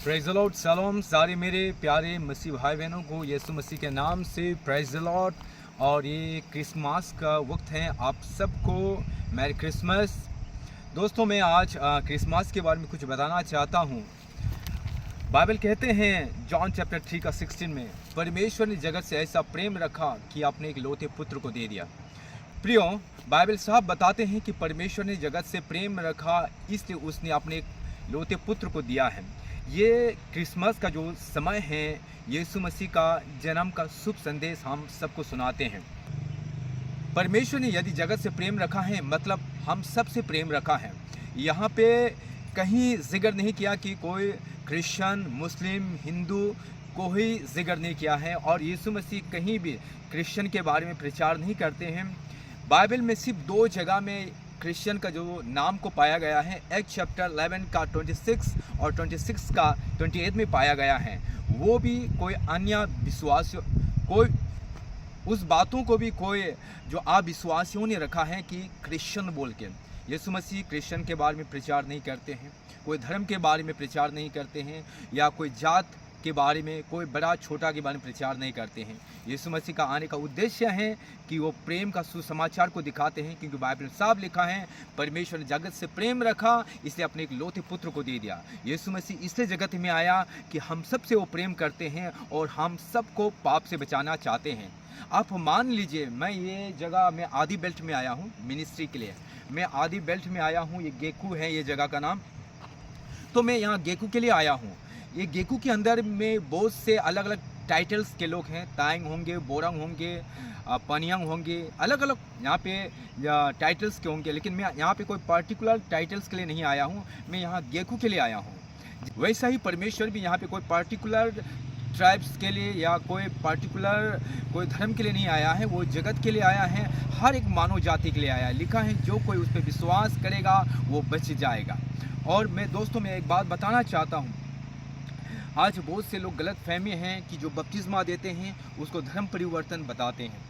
Praise the Lord, सलाम सारे मेरे प्यारे मसीह भाई बहनों को यीशु मसीह के नाम से प्रेज़ द लॉर्ड। और ये क्रिसमस का वक्त है, आप सबको मैरी क्रिसमस। दोस्तों, मैं आज क्रिसमस के बारे में कुछ बताना चाहता हूँ। बाइबल कहते हैं जॉन चैप्टर 3 का 16 में, परमेश्वर ने जगत से ऐसा प्रेम रखा कि अपने एक लौते पुत्र को दे दिया। प्रियो, बाइबल साहब बताते हैं कि परमेश्वर ने जगत से प्रेम रखा, इसलिए उसने अपने एक लौते पुत्र को दिया है। ये क्रिसमस का जो समय है, यीशु मसीह का जन्म का शुभ संदेश हम सबको सुनाते हैं। परमेश्वर ने यदि जगत से प्रेम रखा है, मतलब हम सब से प्रेम रखा है। यहाँ पे कहीं जिक्र नहीं किया कि कोई क्रिश्चियन, मुस्लिम, हिंदू, कोई जिक्र नहीं किया है। और यीशु मसीह कहीं भी क्रिश्चियन के बारे में प्रचार नहीं करते हैं। बाइबल में सिर्फ 2 जगह में क्रिश्चियन का जो नाम को पाया गया है, एक्ट चैप्टर 11 का 26 और 26 का 28 में पाया गया है। वो भी कोई अन्य विश्वास, कोई उस बातों को भी कोई जो अविश्वासियों ने रखा है कि क्रिश्चियन बोल के। यीशु मसीह क्रिश्चियन के बारे में प्रचार नहीं करते हैं, कोई धर्म के बारे में प्रचार नहीं करते हैं, या कोई जात के बारे में, कोई बड़ा छोटा के बारे में प्रचार नहीं करते हैं। यीशु मसीह का आने का उद्देश्य है कि वो प्रेम का सुसमाचार को दिखाते हैं, क्योंकि बाइबल में साफ लिखा है परमेश्वर ने जगत से प्रेम रखा, इसलिए अपने एक लौते पुत्र को दे दिया। यीशु मसीह इसलिए जगत में आया कि हम सब से वो प्रेम करते हैं और हम सबको पाप से बचाना चाहते हैं। आप मान लीजिए, मैं आदि बेल्ट में आया हूँ मिनिस्ट्री के लिए। मैं आदि बेल्ट में आया हूँ, ये गेकू है ये जगह का नाम। तो मैं यहाँ गेकू के लिए आया हूँ। ये गेकू के अंदर में बहुत से अलग अलग टाइटल्स के लोग हैं। ताइंग होंगे, बोरंग होंगे, पनियांग होंगे, अलग अलग यहाँ पे टाइटल्स के होंगे। लेकिन मैं यहाँ पे कोई पर्टिकुलर टाइटल्स के लिए नहीं आया हूँ, मैं यहाँ गेकू के लिए आया हूँ। वैसा ही परमेश्वर भी यहाँ पे कोई पर्टिकुलर ट्राइब्स के लिए या कोई पर्टिकुलर कोई धर्म के लिए नहीं आया है, वो जगत के लिए आया है, हर एक मानव जाति के लिए आया है। लिखा है जो कोई उस पर विश्वास करेगा वो बच जाएगा। और मैं दोस्तों में एक बात बताना चाहता हूँ, आज बहुत से लोग गलत फहमी हैं कि जो बपतिस्मा देते हैं उसको धर्म परिवर्तन बताते हैं।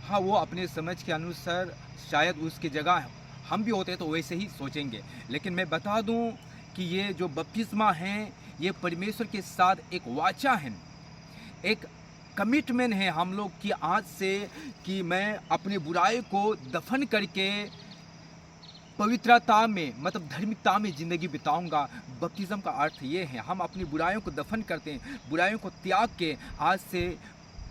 हाँ, वो अपने समझ के अनुसार शायद उसकी जगह हम भी होते तो वैसे ही सोचेंगे। लेकिन मैं बता दूं कि ये जो बपतिस्मा है, ये परमेश्वर के साथ एक वाचा है, एक कमिटमेंट है हम लोग की आज से, कि मैं अपने बुराई को दफन करके पवित्रता में, मतलब धार्मिकता में ज़िंदगी बिताऊंगा। बपतिस्म का अर्थ ये है, हम अपनी बुराइयों को दफन करते हैं, बुराइयों को त्याग के आज से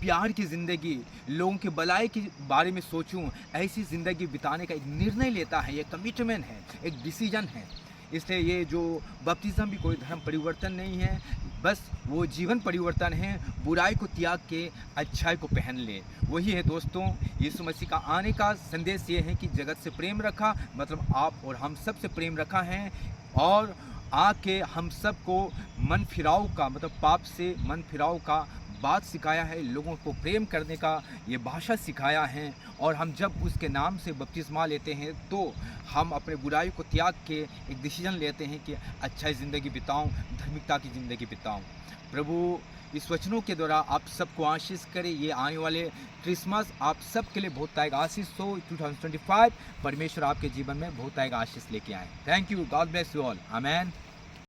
प्यार की ज़िंदगी, लोगों की भलाई के बारे में सोचूं, ऐसी ज़िंदगी बिताने का एक निर्णय लेता है। ये कमिटमेंट है, एक डिसीजन है। इसलिए ये जो बपतिस्म भी कोई धर्म परिवर्तन नहीं है, बस वो जीवन परिवर्तन है। बुराई को त्याग के अच्छाई को पहन ले, वही है दोस्तों। यीशु मसीह का आने का संदेश ये है कि जगत से प्रेम रखा, मतलब आप और हम सब से प्रेम रखा है, और आके हम सबको मन फिराव का, मतलब पाप से मन फिराव का बात सिखाया है, लोगों को प्रेम करने का ये भाषा सिखाया है। और हम जब उसके नाम से बपतिस्मा लेते हैं तो हम अपने बुराई को त्याग के एक डिसीजन लेते हैं कि अच्छा ज़िंदगी बिताऊं, धार्मिकता की ज़िंदगी बिताऊं। प्रभु इस वचनों के द्वारा आप सबको आशीष करे। ये आने वाले क्रिसमस आप सब के लिए बहुत आशीष हो। 2025 परमेश्वर आपके जीवन में बहुत आशीष लेके आए। Thank you, God bless you all, amen.